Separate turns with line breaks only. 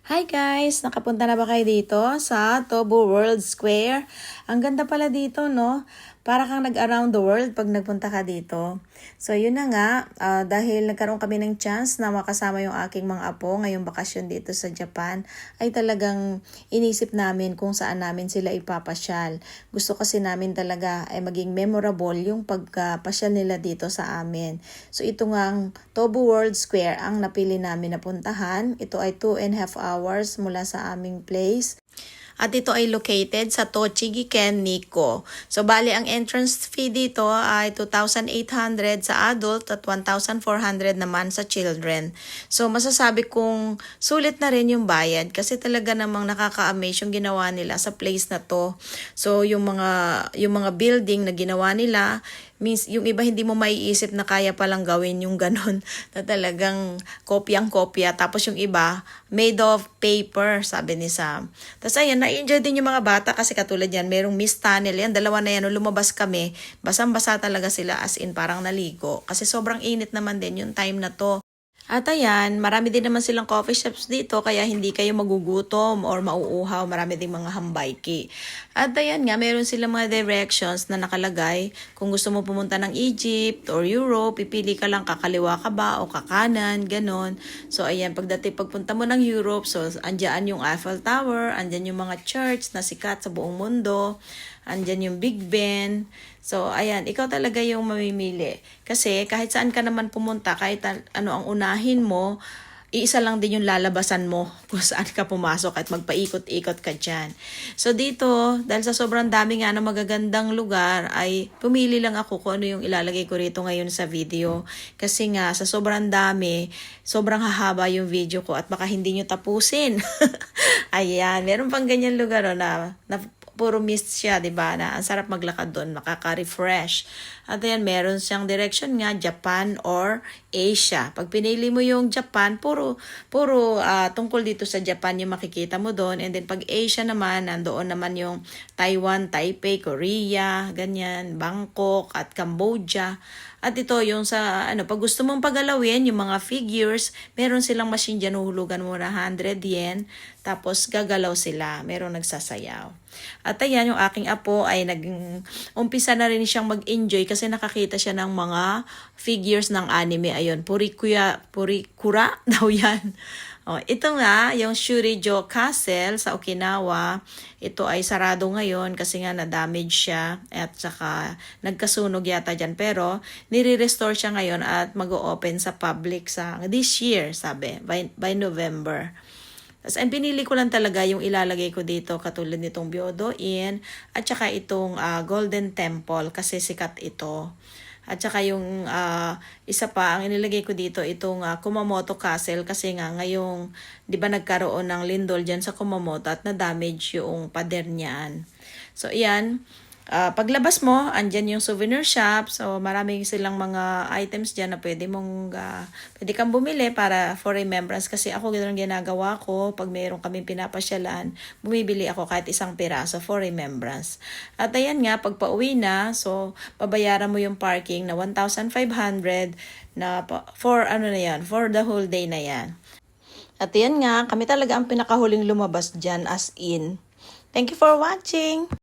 Hi guys! Nakapunta na ba kayo dito sa Tobu World Square? Ang ganda pala dito, no? Para kang nag-around the world pag nagpunta ka dito. So yun na nga, dahil nagkaroon kami ng chance na makasama yung aking mga apo ngayong bakasyon dito sa Japan, ay talagang inisip namin kung saan namin sila ipapasyal. Gusto kasi namin talaga ay maging memorable yung pagpasyal nila dito sa amin. So ito ngang Tobu World Square ang napili namin na puntahan. Ito ay 2.5 hours mula sa aming place. At ito ay located sa Tochigi Ken, Nikko. So, bali ang entrance fee dito ay 2,800 sa adult at 1,400 naman sa children. So, masasabi kong sulit na rin yung bayad kasi talaga namang nakaka-amaze yung ginawa nila sa place na to. So, yung mga building na ginawa nila, means yung iba hindi mo maiisip na kaya palang gawin yung ganon na talagang kopyang-kopya. Tapos yung iba, made of paper, sabi ni Sam. Tapos ayan, na-enjoy din yung mga bata kasi katulad yan, merong mist tunnel yan, dalawa na yan, nung lumabas kami, basang-basa talaga sila as in parang naligo. Kasi sobrang init naman din yung time na to. At ayan, marami din naman silang coffee shops dito kaya hindi kayo magugutom or mauuhaw. Marami din mga hambayki. At ayan nga, meron silang mga directions na nakalagay. Kung gusto mo pumunta ng Egypt or Europe, pipili ka lang kakaliwa ka ba o kakanan, ganon. So ayan, pagpunta mo ng Europe, so andyan yung Eiffel Tower, andyan yung mga church na sikat sa buong mundo. Andyan yung Big Ben. So, ayan, ikaw talaga yung mamimili. Kasi kahit saan ka naman pumunta, kahit ano ang unahin mo, iisa lang din yung lalabasan mo kung saan ka pumasok at magpaikot-ikot ka dyan. So, dito, dahil sa sobrang dami nga ng magagandang lugar, ay pumili lang ako kung ano yung ilalagay ko rito ngayon sa video. Kasi nga, sa sobrang dami, sobrang hahaba yung video ko at baka hindi nyo tapusin. Ayan, meron pang ganyan lugar na puro mist siya, 'di ba? Na ang sarap maglakad doon, makaka-refresh. At ayan, meron siyang direction nga Japan or Asia. Pag pinili mo yung Japan, puro tungkol dito sa Japan yung makikita mo doon. And then pag Asia naman, nandoon naman yung Taiwan, Taipei, Korea, ganyan, Bangkok at Cambodia. At ito yung sa pag gusto mong pagalawin yung mga figures, meron silang machine diyan, uhulugan mo na 100 yen, tapos gagalaw sila, meron nagsasayaw. At ayan, yung aking apo ay umpisa na rin siyang mag-enjoy kasi nakakita siya ng mga figures ng anime. Ayun, Purikura daw yan. Oh, ito nga, yung Shurijo Castle sa Okinawa, ito ay sarado ngayon kasi nga na-damage siya at saka nagkasunog yata dyan. Pero nire-restore siya ngayon at mag-o-open sa public sa this year, sabi, by November. And pinili ko lang talaga yung ilalagay ko dito katulad nitong Byodo Inn at saka itong Golden Temple kasi sikat ito. At saka yung isa pa, ang inilagay ko dito, itong Kumamoto Castle kasi nga ngayong, di ba nagkaroon ng lindol dyan sa Kumamoto at na-damage yung pader niyan. So, iyan. Paglabas mo, andyan yung souvenir shop. So, maraming silang mga items dyan na pwede kang bumili para for remembrance. Kasi ako, gano'n ginagawa ko. Pag mayroon kaming pinapasyalan, bumibili ako kahit isang piraso for remembrance. At ayan nga, pag pauwi na, so, pabayaran mo yung parking na 1,500 na for for the whole day na yan. At yan nga, kami talaga ang pinakahuling lumabas dyan as in. Thank you for watching!